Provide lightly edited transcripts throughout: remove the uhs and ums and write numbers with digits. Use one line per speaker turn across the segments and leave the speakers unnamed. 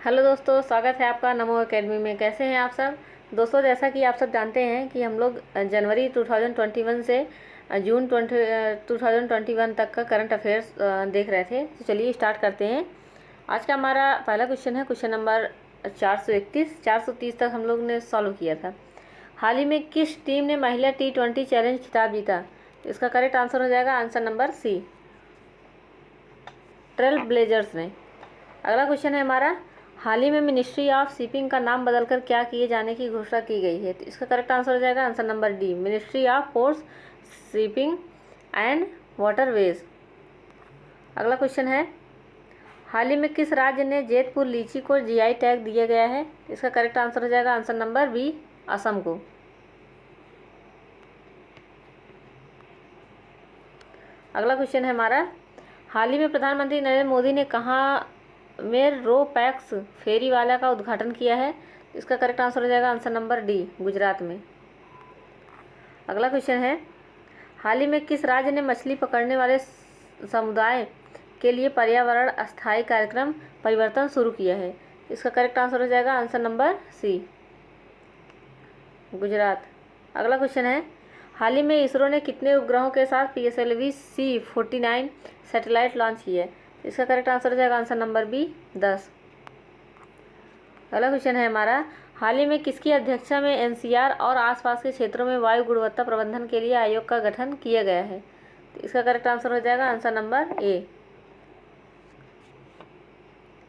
Hello दोस्तों, स्वागत है आपका नमो एकेडमी में। कैसे हैं आप सब दोस्तों? जैसा कि आप सब जानते हैं कि हम लोग जनवरी 2021 से जून 2021 तक का करंट अफेयर्स देख रहे थे। तो चलिए स्टार्ट करते हैं। आज का हमारा पहला क्वेश्चन है क्वेश्चन नंबर 430 तक हम लोग ने सॉल्व किया था। हाल ही में किस टीम ने महिला T20 चैलेंज खिताब जीता? इसका करेक्ट आंसर हो जाएगा answer number C, Trail Blazers ने। अगला क्वेश्चन है हमारा, हाल ही में मिनिस्ट्री ऑफ शिपिंग का नाम बदलकर क्या किए जाने की घोषणा की गई है? तो इसका करेक्ट आंसर हो जाएगा answer number D, ministry of ports, shipping and waterways. अगला क्वेश्चन है, हाल ही में किस राज्य ने जेतपुर लीची को जीआई टैग दिया गया है? इसका करेक्ट आंसर हो जाएगा आंसर नंबर बी, असम को। अगला क्वेश्चन है हमारा, हाल ही में प्रधानमंत्री नरेंद्र मोदी ने कहाँ में रो पैक्स फेरी वाला का उद्घाटन किया है? इसका करेक्ट आंसर हो जाएगा आंसर नंबर डी, गुजरात में। अगला क्वेश्चन है, हाल ही में किस राज्य ने मछली पकड़ने वाले समुदाय के लिए पर्यावरण अस्थायी कार्यक्रम परिवर्तन शुरू किया है? इसका करेक्ट आंसर हो जाएगा आंसर नंबर सी, गुजरात। अगला क्वेश्चन है, हाल ही में इसरो ने कितने उपग्रहों के साथ PSLV C49 सैटेलाइट लॉन्च की है? इसका करेक्ट आंसर हो जाएगा आंसर नंबर बी, 10। अगला क्वेश्चन है हमारा, हाल ही में किसकी अध्यक्षता में NCR और आसपास के क्षेत्रों में वायु गुणवत्ता प्रबंधन के लिए आयोग का गठन किया गया है? तो इसका करेक्ट आंसर हो जाएगा आंसर नंबर ए,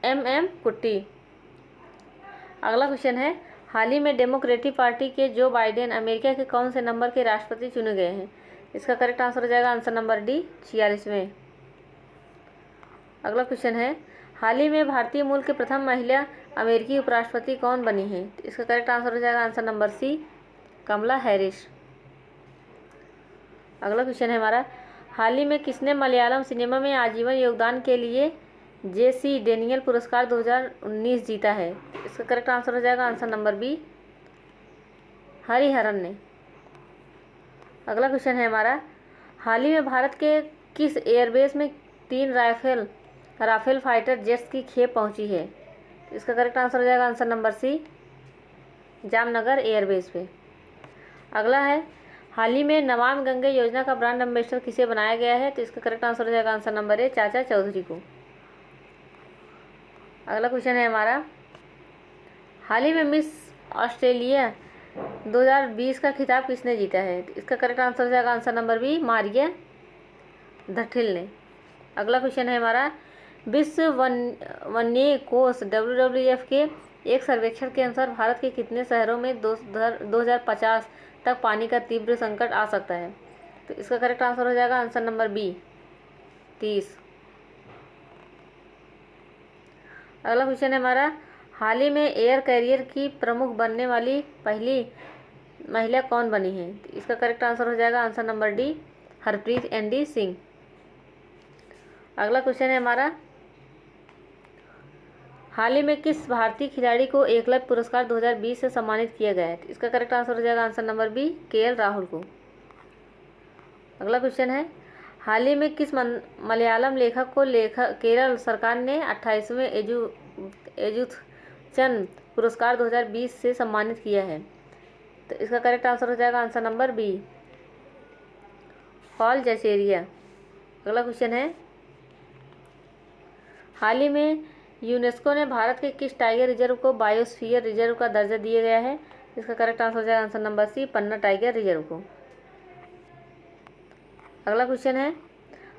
MM कुट्टी। अगला क्वेश्चन है, हाल ही में डेमोक्रेटिक पार्टी के जो बाइडेन अमेरिका के कौन से नंबर के राष्ट्रपति चुने गए हैं? इसका करेक्ट आंसर हो जाएगा आंसर नंबर डी, 46वें। अगला क्वेश्चन है, हाल ही में भारतीय मूल के प्रथम महिला अमेरिकी उपराष्ट्रपति कौन बनी है? इसका करेक्ट आंसर हो जाएगा आंसर नंबर सी, कमला हैरिस। अगला क्वेश्चन है हमारा, हाल ही में किसने मलयालम सिनेमा में आजीवन योगदान के लिए JC डेनियल पुरस्कार 2019 जीता है? इसका करेक्ट आंसर हो जाएगा आंसर नंबर बी, हरिहरन ने। अगला क्वेश्चन है हमारा, हाल ही में भारत के किस एयरबेस में 3 राफेल फाइटर जेट्स की खेप पहुंची है? इसका करेक्ट आंसर हो जाएगा answer number C, Jamnagar airbase पे। अगला है, हाल ही में नमामि गंगे योजना का ब्रांड एम्बेसडर किसे बनाया गया है? तो इसका करेक्ट आंसर हो जाएगा आंसर नंबर ए, चाचा चौधरी को। अगला क्वेश्चन है हमारा, हाल ही में मिस ऑस्ट्रेलिया 2020 का खिताब किसने जीता है? इसका करेक्ट आंसर हो जाएगा आंसर नंबर बी, मारिया धटिल ने। अगला क्वेश्चन है हमारा, विश्व वन्य कोष WWF के एक सर्वेक्षण के अनुसार भारत के कितने शहरों में 2050 तक पानी का तीव्र संकट आ सकता है? तो इसका करेक्ट आंसर हो जाएगा आंसर नंबर बी, 30। अगला क्वेश्चन है हमारा, हाल ही में एयर कैरियर की प्रमुख बनने वाली पहली महिला कौन बनी है? तो इसका करेक्ट आंसर हो जाएगा answer number D, Harpreet ND Singh. अगला क्वेश्चन है हमारा, हाल ही में किस भारतीय खिलाड़ी को एकलव्य पुरस्कार 2020 से सम्मानित किया गया है? तो इसका करेक्ट आंसर हो जाएगा answer number B, KL Rahul को। अगला क्वेश्चन है, हाल ही में किस मलयालम लेखक को केरल सरकार ने 28वें एजुथचंद पुरस्कार 2020 से सम्मानित किया है? तो इसका करेक्ट आंसर हो जाएगा आंसर नंबर बी, पॉल जैसेरिया। अगला क्वेश्चन है, हाल ही में यूनेस्को ने भारत के किस टाइगर रिजर्व को बायोस्फीयर रिजर्व का दर्जा दिया गया है? इसका करेक्ट आंसर हो जाएगा आंसर नंबर सी, पन्ना टाइगर रिजर्व को। अगला क्वेश्चन है,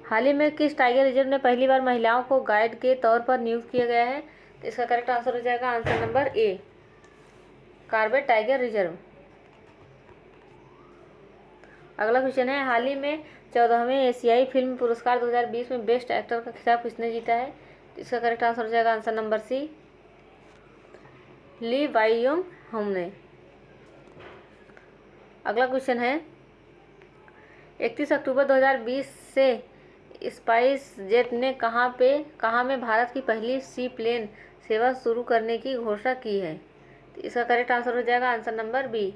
हाल ही में किस टाइगर रिजर्व ने पहली बार महिलाओं को गाइड के तौर पर नियुक्त किया गया है? तो इसका करेक्ट आंसर हो जाएगा आंसर नंबर ए, कॉर्बेट टाइगर रिजर्व। अगला क्वेश्चन है, हाल ही में 14वें एशियाई फिल्म पुरस्कार 2020 में बेस्ट एक्टर का खिताब किसने जीता है? तो इसका करेक्ट आंसर हो जाएगा आंसर नंबर सी, ली बाइयोंग हम ने। अगला क्वेश्चन है, 31 अक्टूबर 2020 से स्पाइस जेट ने कहाँ में भारत की पहली सी प्लेन सेवा शुरू करने की घोषणा की है? तो इसका करेक्ट आंसर हो जाएगा आंसर नंबर बी,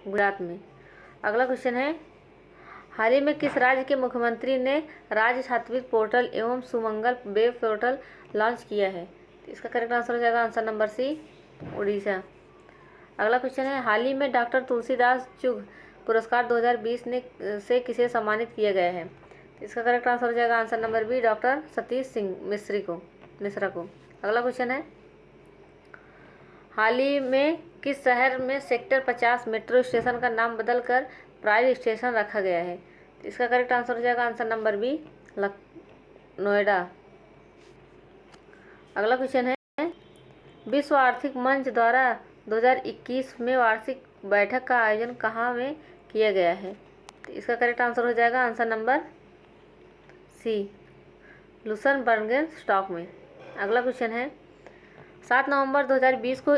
गुजरात में। अगला क्वेश्चन है, हाल ही में किस राज्य के मुख्यमंत्री ने राज्य छात्रवृत्ति पोर्टल एवं सुमंगल वेब पोर्टल लॉन्च किया है? इसका करेक्ट आंसर हो जाएगा आंसर नंबर सी, उड़ीसा। अगला क्वेश्चन है, हाल ही में डॉक्टर तुलसीदास चुग पुरस्कार 2020 से किसे सम्मानित किया गया है? इसका करेक्ट आंसर हो जाएगा answer number B, doctor Satish Singh Mishra को। अगला क्वेश्चन है, हाल ही में किस शहर में सेक्टर 50 मेट्रो स्टेशन का नाम बदलकर प्राइड स्टेशन रखा गया है? इसका करेक्ट आंसर हो जाएगा आंसर नंबर बी, नोएडा। अगला क्वेश्चन है, विश्व आर्थिक मंच द्वारा 2021 में वार्षिक बैठक का आयोजन कहाँ में किया गया है? तो इसका करेक्ट आंसर हो जाएगा answer number C, Luxembourg stock में। अगला क्वेश्चन है, 7 नवंबर 2020 को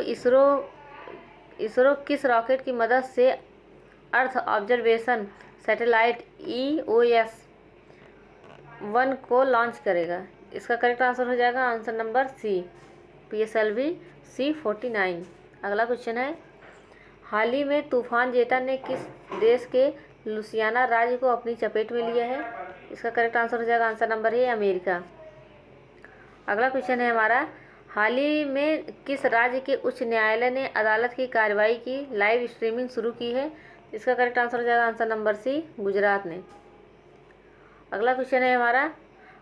इसरो किस रॉकेट की मदद से अर्थ ऑब्जर्वेशन सैटेलाइट EOS-1 को लॉन्च करेगा? इसका करेक्ट आंसर हो जाएगा आंसर नंबर सी, PSLV C49। अगला क्वेश्चन है, हाल ही में तूफान जेटा ने किस देश के लुसियाना राज्य को अपनी चपेट में लिया है? इसका करेक्ट आंसर हो जाएगा आंसर नंबर ए, अमेरिका। अगला क्वेश्चन है हमारा, हाल ही में किस राज्य के उच्च न्यायालय ने अदालत की कार्रवाई की लाइव स्ट्रीमिंग शुरू की है? इसका करेक्ट आंसर हो जाएगा आंसर नंबर सी, गुजरात ने। अगला क्वेश्चन है हमारा,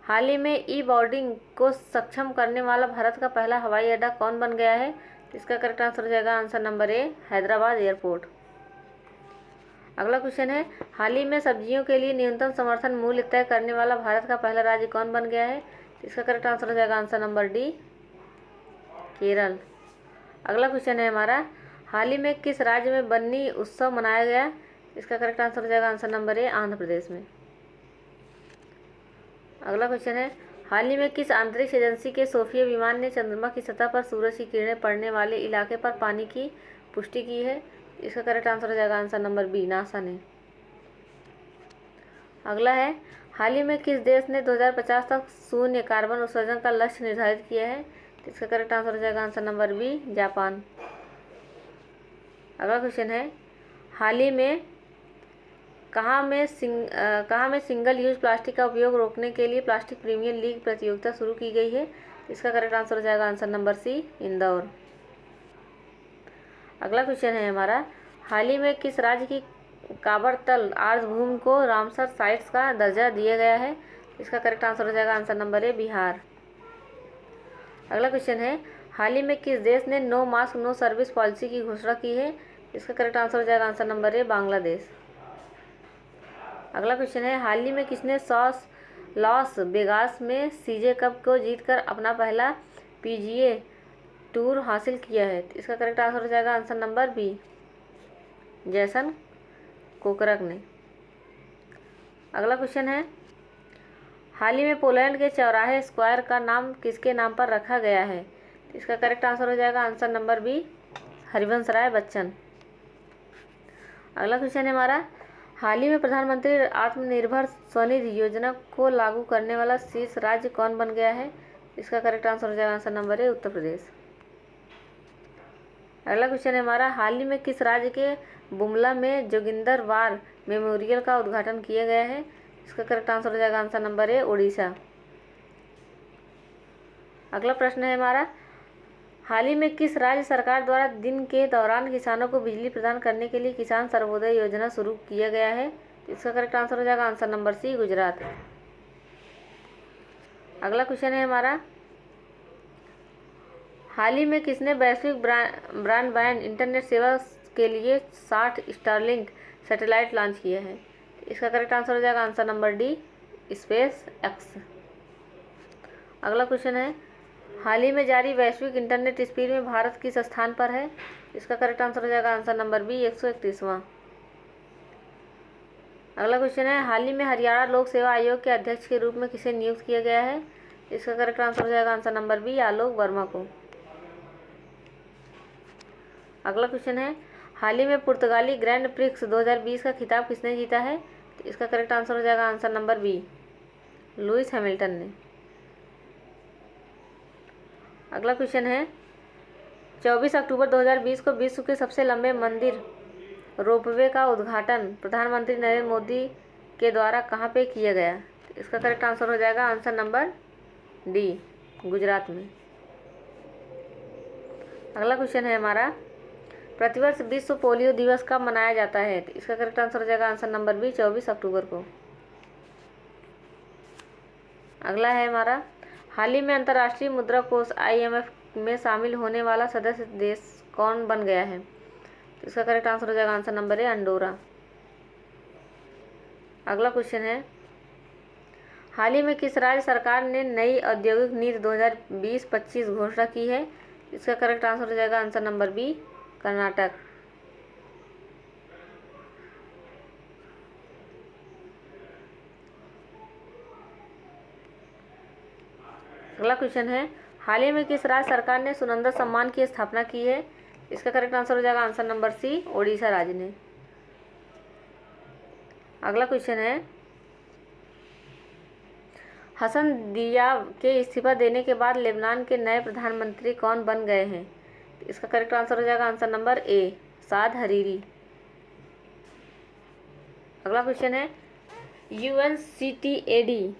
हाल ही में ई बोर्डिंग को सक्षम करने वाला भारत का पहला हवाई अड्डा कौन बन गया है? इसका करेक्ट आंसर हो जाएगा आंसर नंबर ए, हैदराबाद एयरपोर्ट। अगला क्वेश्चन है, हाल ही में सब्जियों के लिए न्यूनतम समर्थन मूल्य तय करने वाला भारत का पहला राज्य कौन बन गया है? इसका करेक्ट आंसर हो जाएगा आंसर नंबर डी, केरल। अगला क्वेश्चन है हमारा, हाल ही में किस राज्य में बन्नी उत्सव मनाया गया? इसका करेक्ट आंसर हो जाएगा आंसर नंबर ए, आंध्र प्रदेश में। अगला क्वेश्चन है, हाल ही में किस अंतरिक्ष एजेंसी के सोफिया विमान ने चंद्रमा की सतह पर सूरज की किरणें पड़ने वाले इलाके पर पानी की पुष्टि की है? इसका करेक्ट आंसर हो जाएगा आंसर नंबर बी, नासा ने। अगला है, हाल ही में किस देश ने 2050 तक शून्य कार्बन उत्सर्जन का लक्ष्य निर्धारित किया है? इसका करेक्ट आंसर हो जाएगा आंसर नंबर बी, जापान। अगला क्वेश्चन है, हाल ही में कहाँ में सिंगल यूज प्लास्टिक का उपयोग रोकने के लिए प्लास्टिक प्रीमियर लीग प्रतियोगिता शुरू की गई है? इसका करेक्ट आंसर हो जाएगा आंसर नंबर सी, इंदौर। अगला क्वेश्चन है हमारा, हाल ही में किस राज्य की काबरतल आर्द्रभूमि को रामसर साइट्स का दर्जा दिया गया है? इसका करेक्ट आंसर हो जाएगा आंसर नंबर ए, बिहार। अगला क्वेश्चन है, हाल ही में किस देश ने no mask no service policy की घोषणा की है? इसका करेक्ट आंसर हो जाएगा आंसर नंबर ए, बांग्लादेश। अगला क्वेश्चन है, हाल ही में किसने लॉस वेगास में सीजे कप को जीतकर अपना पहला PGA टूर हासिल किया है? इसका करेक्ट आंसर हो जाएगा आंसर नंबर बी, जैसन कोकरक ने। अगला क्वेश्चन है, हाल ही में पोलैंड के चौराहे स्क्वायर का नाम किसके नाम पर रखा गया है? इसका करेक्ट आंसर हो जाएगा answer number B, Harivansh Rai Bachchan. अगला क्वेश्चन है हमारा, हाल ही में प्रधानमंत्री आत्मनिर्भर स्वनिधि योजना को लागू करने वाला शीर्ष राज्य कौन बन गया है? इसका करेक्ट आंसर हो जाएगा आंसर नंबर ए, उत्तर प्रदेश। अगला क्वेश्चन है हमारा, हाल ही में किस राज्य के बुमला में जोगिंदर वार मेमोरियल का उद्घाटन किया गया है? इसका करेक्ट आंसर हो जाएगा आंसर नंबर ए, उड़ीसा। अगला प्रश्न है हमारा, हाल ही में किस राज्य सरकार द्वारा दिन के दौरान किसानों को बिजली प्रदान करने के लिए किसान सर्वोदय योजना शुरू किया गया है? इसका करेक्ट आंसर हो जाएगा आंसर नंबर सी, गुजरात। अगला क्वेश्चन है हमारा, हाल ही में किसने वैश्विक ब्रॉडबैंड इंटरनेट सेवा के लिए 60 स्टारलिंक सैटेलाइट लॉन्च किया है? इसका करेक्ट आंसर हो जाएगा answer number D, space x. अगला क्वेश्चन है, हाल ही में जारी वैश्विक इंटरनेट स्पीड में भारत किस स्थान पर है? इसका करेक्ट आंसर हो जाएगा आंसर नंबर बी, 131वां। अगला क्वेश्चन है, हाल ही में हरियाणा लोक सेवा आयोग के अध्यक्ष के रूप में किसे नियुक्त किया गया है? इसका करेक्ट आंसर हो जाएगा आंसर नंबर बी, आलोक वर्मा को। अगला क्वेश्चन है, हाल ही में पुर्तगाली ग्रैंड प्रिक्स 2020 का खिताब किसने जीता है? तो इसका करेक्ट आंसर हो जाएगा answer number B, Lewis Hamilton ने। अगला क्वेश्चन है, 24 अक्टूबर 2020 को विश्व के सबसे लंबे मंदिर रोपवे का उद्घाटन प्रधानमंत्री नरेंद्र मोदी के द्वारा कहाँ पे किया गया? तो इसका करेक्ट आंसर हो जाएगा आंसर नंबर डी, गुजरात में। अगला क्वेश्चन है हमारा, प्रतिवर्ष विश्व पोलियो दिवस कब मनाया जाता है? तो इसका करेक्ट आंसर हो जाएगा आंसर नंबर बी, 24 अक्टूबर को। अगला है हमारा, हाल ही में अंतर्राष्ट्रीय मुद्रा कोष IMF में शामिल होने वाला सदस्य देश कौन बन गया है? तो इसका करेक्ट आंसर हो जाएगा आंसर नंबर ए, अंडोरा। अगला क्वेश्चन है, हाल ही में किस राज्य सरकार ने नई औद्योगिक नीति 2020-25 घोषणा की है? इसका करेक्ट आंसर हो जाएगा आंसर नंबर बी, कर्नाटक। अगला क्वेश्चन है, हाल ही में किस राज्य सरकार ने सुनंदा सम्मान की स्थापना की है? इसका करेक्ट आंसर हो जाएगा आंसर नंबर सी, ओडिशा राज्य ने। अगला क्वेश्चन है, हसन दियाब के इस्तीफा देने के बाद लेबनान के नए प्रधानमंत्री कौन बन गए हैं? इसका करेक्ट आंसर हो जाएगा आंसर नंबर ए, साद हरीरी। अगला क्वेश्चन है, UNCTAD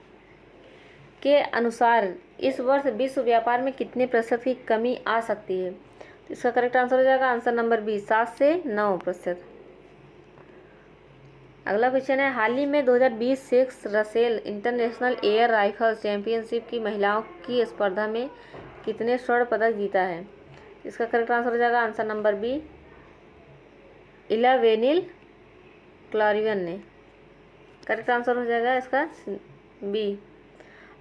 के अनुसार इस वर्ष विश्व व्यापार में कितने प्रतिशत की कमी आ सकती है? तो इसका करेक्ट आंसर हो जाएगा आंसर नंबर बी, 7 से 9%। अगला क्वेश्चन है, हाल ही में 2020 sex Russell international air rifle championship की महिलाओं की स्पर्धा में कितने स्वर्ण पदक जीता है? इसका करेक्ट आंसर हो जाएगा आंसर नंबर बी, इलावेनिल क्लारियन ने। करेक्ट आंसर हो जाएगा इसका बी।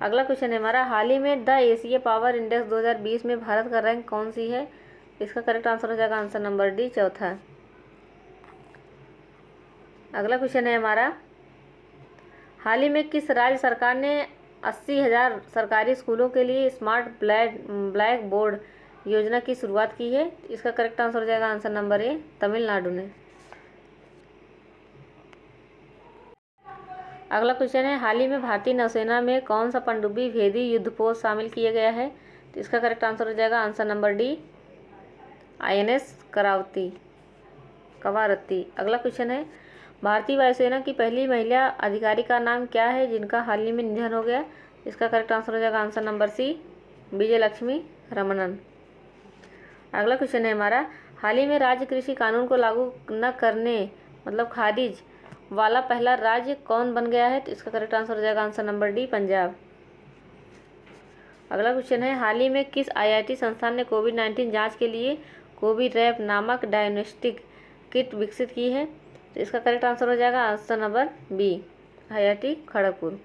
अगला क्वेश्चन है हमारा, हाल ही में द एशिया पावर इंडेक्स 2020 में भारत का रैंक कौन सी है? इसका करेक्ट आंसर हो जाएगा आंसर नंबर डी, चौथा। अगला क्वेश्चन है हमारा, हाल ही में किस राज्य सरकार ने 80,000 सरकारी स्कूलों के लिए स्मार्ट ब्लैक बोर्ड योजना की शुरुआत की है? इसका करेक्ट आंसर हो जाएगा आंसर नंबर ए, तमिलनाडु ने। अगला क्वेश्चन है, हाल ही में भारतीय नौसेना में कौन सा पनडुब्बी भेदी युद्धपोत शामिल किया गया है? तो इसका करेक्ट आंसर हो जाएगा answer number D, INS Kavaratti. अगला क्वेश्चन है, भारतीय वायुसेना की पहली महिला अधिकारी का नाम क्या है जिनका हाल ही में निधन हो गया? इसका करेक्ट आंसर हो जाएगा answer number C, Vijayalakshmi Ramanan. अगला क्वेश्चन है हमारा, हाल ही में राज्य कृषि कानून को लागू न करने मतलब खारिज वाला पहला राज्य कौन बन गया है? तो इसका करेक्ट आंसर हो जाएगा आंसर नंबर डी, पंजाब। अगला क्वेश्चन है, हाल ही में किस IIT संस्थान ने कोविड-19 जांच के लिए कोविरैप नामक डायग्नोस्टिक किट विकसित की है? तो इसका करेक्ट आंसर हो जाएगा answer number B, IIT Kharagpur.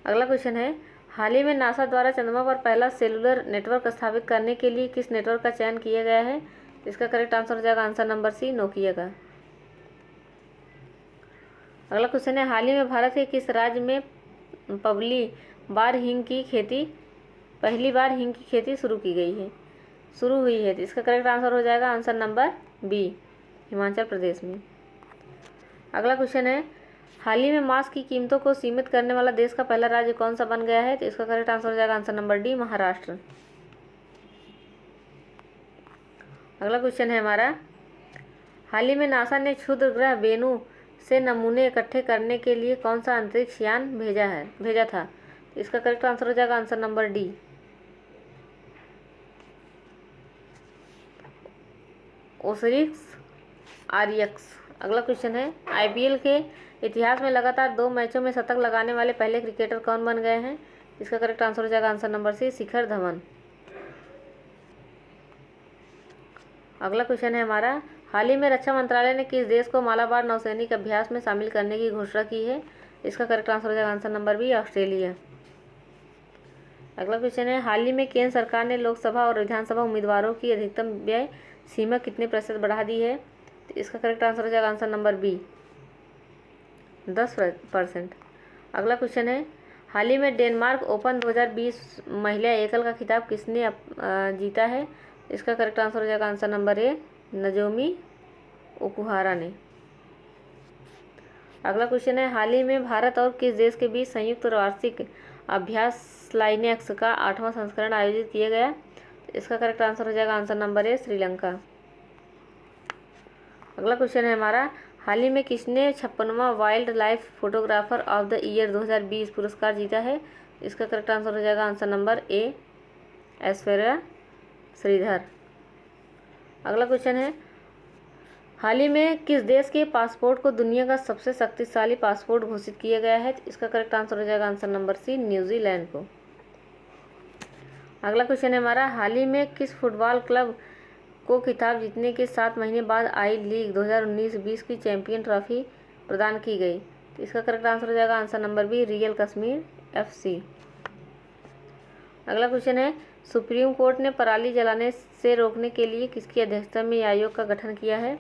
अगला क्वेश्चन है, हाल ही में नासा द्वारा चंद्रमा पर पहला सेलुलर नेटवर्क स्थापित करने के लिए किस नेटवर्क का चयन किया गया है? इसका करेक्ट आंसर हो जाएगा आंसर नंबर सी, नोकिया का। अगला क्वेश्चन है, हाल ही में भारत के किस राज्य में पहली बार हींग की खेती शुरू हुई है? तो इसका करेक्ट आंसर हो जाएगा answer number B, Himachal Pradesh में। अगला क्वेश्चन है, हाल ही में मांस की कीमतों को सीमित करने वाला देश का पहला राज्य कौन सा बन गया है? तो इसका करेक्ट आंसर हो जाएगा आंसर नंबर डी, महाराष्ट्र। अगला क्वेश्चन है हमारा, हाल ही में नासा ने क्षुद्र ग्रह वेनु से नमूने इकट्ठे करने के लिए कौन सा अंतरिक्ष यान भेजा था? इसका करेक्ट आंसर हो जाएगा आंसर नंबर डी, ओसिरिस आरियक्स। अगला क्वेश्चन है, IPL के इतिहास में लगातार 2 मैचों में शतक लगाने वाले पहले क्रिकेटर कौन बन गए हैं? इसका करेक्ट आंसर हो जाएगा आंसर नंबर सी, शिखर धवन। अगला क्वेश्चन है हमारा, हाल ही में रक्षा मंत्रालय ने किस देश को मालाबार नौसैनिक अभ्यास में शामिल करने की घोषणा की है? इसका करेक्ट आंसर हो जाएगा आंसर नंबर बी, ऑस्ट्रेलिया। अगला क्वेश्चन है, हाल ही में केंद्र सरकार ने लोकसभा और विधानसभा उम्मीदवारों की अधिकतम व्यय सीमा कितने प्रतिशत बढ़ा दी है? तो इसका करेक्ट आंसर हो जाएगा आंसर नंबर बी, 10%। अगला क्वेश्चन है, हाल ही में डेनमार्क ओपन 2020 महिला एकल का खिताब किसने जीता है? इसका करेक्ट आंसर हो जाएगा आंसर नंबर ए, नजोमी ओकुहारा ने। अगला क्वेश्चन है, हाल ही में भारत और किस देश के बीच संयुक्त वार्षिक अभ्यास लाइनेक्स का 8वां संस्करण आयोजित किया गया? इसका करेक्ट आंसर हो जाएगा आंसर नंबर ए, श्रीलंका। अगला क्वेश्चन है हमारा, हाल ही में किसने 56वां wild life photographer of the year 2020 पुरस्कार जीता है? इसका करेक्ट आंसर हो जाएगा answer number A, Aishwarya Sridhar. अगला क्वेश्चन है, हाल ही में किस देश के पासपोर्ट को दुनिया का सबसे शक्तिशाली पासपोर्ट घोषित किया गया है? इसका करेक्ट आंसर हो जाएगा आंसर नंबर सी, न्यूजीलैंड को। अगला क्वेश्चन है हमारा, हाल ही में किस फुटबॉल क्लब को खिताब जीतने के 7 महीने बाद आई लीग 2019-20 की चैंपियन ट्रॉफी प्रदान की गई? तो इसका करेक्ट आंसर हो जाएगा answer number B, real Kashmir FC। अगला क्वेश्चन है, सुप्रीम कोर्ट ने पराली जलाने से रोकने के लिए किसकी अध्यक्षता में आयोग का गठन किया है?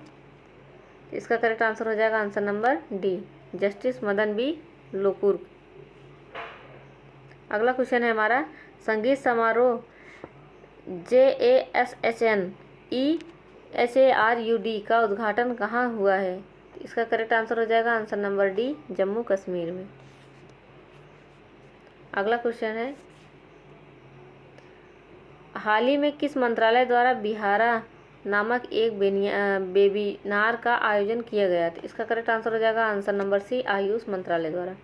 इसका करेक्ट आंसर हो जाएगा answer number D, justice Madan B Lokur. अगला क्वेश्चन है हमारा, संगीत समारोह JASHN-E-HARUD का उद्घाटन कहाँ हुआ है? इसका करेक्ट आंसर हो जाएगा answer number D, Jammu Kashmir में। अगला क्वेश्चन है, हाल ही में किस मंत्रालय द्वारा बिहारा नामक एक वेबिनार का आयोजन किया गया था? इसका करेक्ट आंसर हो जाएगा आंसर नंबर सी, आयुष मंत्रालय द्वारा।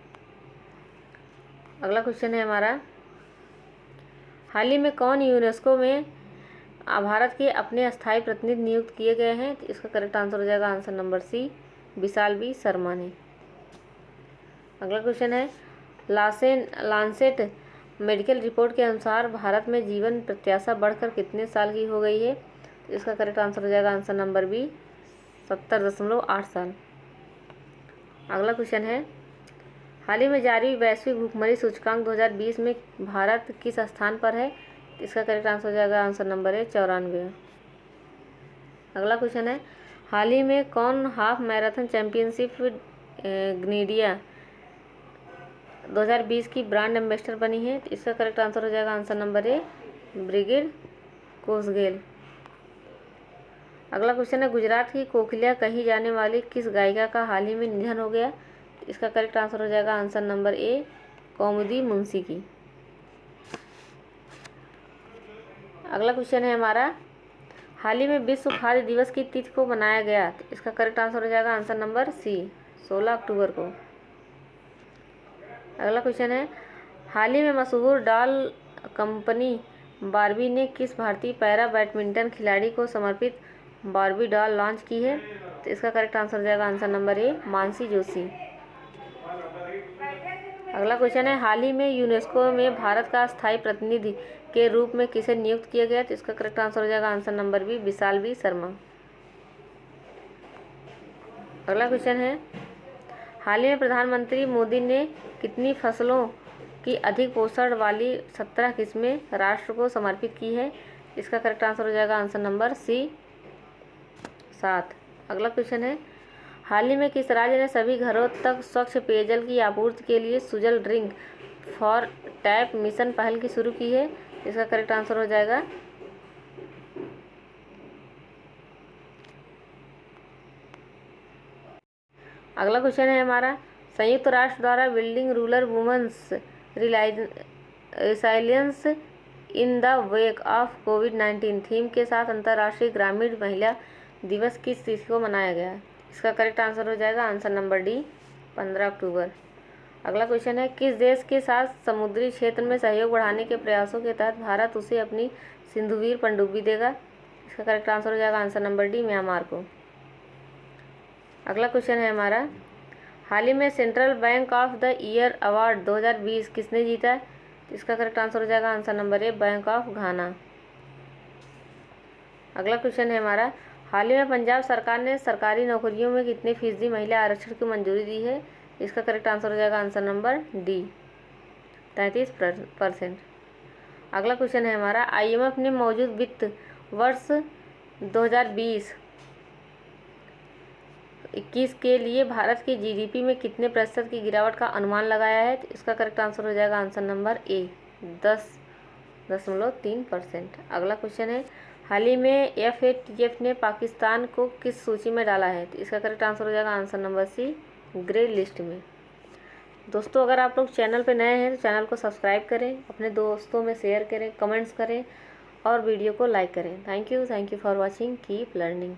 अगला क्वेश्चन है हमारा, हाल ही में कौन यूनेस्को में भारत के अपने अस्थायी प्रतिनिधि नियुक्त किए गए हैं? तो इसका करेक्ट आंसर हो जाएगा आंसर नंबर सी, विशाल बी शर्मा ने। अगला क्वेश्चन है, लांसेट मेडिकल रिपोर्ट के अनुसार भारत में जीवन प्रत्याशा बढ़कर कितने साल की हो गई है? इसका करेक्ट आंसर हो जाएगा आंसर नंबर बी, 70.8 साल। अगला क्वेश्चन है, हाल ही में जारी वैश्विक भुखमरी सूचकांक 2020 में भारत किस स्थान पर है? इसका करेक्ट आंसर हो जाएगा आंसर नंबर है 94। अगला क्वेश्चन है, हाल ही में कौन हाफ मैराथन चैंपियनशिप ग्नीडिया 2020 की ब्रांड एम्बेसडर बनी है? इसका करेक्ट आंसर हो जाएगा आंसर नंबर ए, ब्रिगेड कोसगेल। अगला क्वेश्चन है, गुजरात की कोकिला कही जाने वाली किस गायिका का हाल ही में निधन हो गया? इसका करेक्ट आंसर हो जाएगा आंसर नंबर ए, कौमुदी मुंशी की। अगला क्वेश्चन है हमारा, हाल ही में विश्व खाद्य दिवस की तिथि को मनाया गया? तो इसका करेक्ट आंसर हो जाएगा आंसर नंबर सी, 16 अक्टूबर को। अगला क्वेश्चन है, हाल ही में मशहूर डॉल कंपनी बार्बी ने किस भारतीय पैरा बैडमिंटन खिलाड़ी को समर्पित बार्बी डॉल लॉन्च की है? तो इसका करेक्ट आंसर हो जाएगा आंसर नंबर ए, मानसी जोशी। अगला क्वेश्चन है, हाल ही में यूनेस्को में भारत का स्थायी प्रतिनिधि के रूप में किसे नियुक्त किया गया? तो इसका करेक्ट आंसर हो जाएगा आंसर नंबर बी, विशाल बी शर्मा। अगला क्वेश्चन है, हाल ही में प्रधानमंत्री मोदी ने कितनी फसलों की अधिक पोषण वाली 17 किस्में राष्ट्र को समर्पित की है? इसका करेक्ट आंसर हो जाएगा आंसर नंबर सी, 7। अगला क्वेश्चन है, हाल ही में किस राज्य ने सभी घरों तक स्वच्छ पेयजल की आपूर्ति के लिए Sujal drink for tap mission पहल की शुरू की है? इसका करेक्ट आंसर हो जाएगा अगला क्वेश्चन है हमारा, संयुक्त राष्ट्र द्वारा building rural women's resilience in the wake of कोविड-19 थीम के साथ अंतर्राष्ट्रीय ग्रामीण महिला दिवस किस तिथि को मनाया गया है? इसका करेक्ट आंसर हो जाएगा आंसर नंबर डी, 15 अक्टूबर। अगला क्वेश्चन है, किस देश के साथ समुद्री क्षेत्र में सहयोग बढ़ाने के प्रयासों के तहत भारत उसे अपनी सिंधुवीर पनडुब्बी देगा? इसका करेक्ट आंसर हो जाएगा आंसर नंबर डी, म्यांमार को। अगला क्वेश्चन है हमारा, हाल ही में central bank of the year award 2020 किसने जीता है? इसका करेक्ट आंसर हो जाएगा answer number A, bank of घाना। अगला क्वेश्चन है हमारा, हाल ही में पंजाब सरकार ने सरकारी नौकरियों में कितने फीसदी महिला आरक्षण की मंजूरी दी है? इसका करेक्ट आंसर हो जाएगा आंसर नंबर डी, 33%। अगला क्वेश्चन है हमारा, IMF ने मौजूद वित्त वर्ष 2020-21 के लिए भारत की GDP में कितने प्रतिशत की गिरावट का अनुमान लगाया है? तो इसका करेक्ट आंसर हो जाएगा आंसर नंबर ए, 10.3%। अगला क्वेश्चन है, हाल ही में FATF ने पाकिस्तान को किस सूची में डाला है? तो इसका करेक्ट आंसर हो जाएगा answer number C, grey list में। दोस्तों, अगर आप लोग चैनल पे नए हैं तो चैनल को सब्सक्राइब करें, अपने दोस्तों में शेयर करें, कमेंट्स करें और वीडियो को लाइक करें। Thank you for watching, keep learning.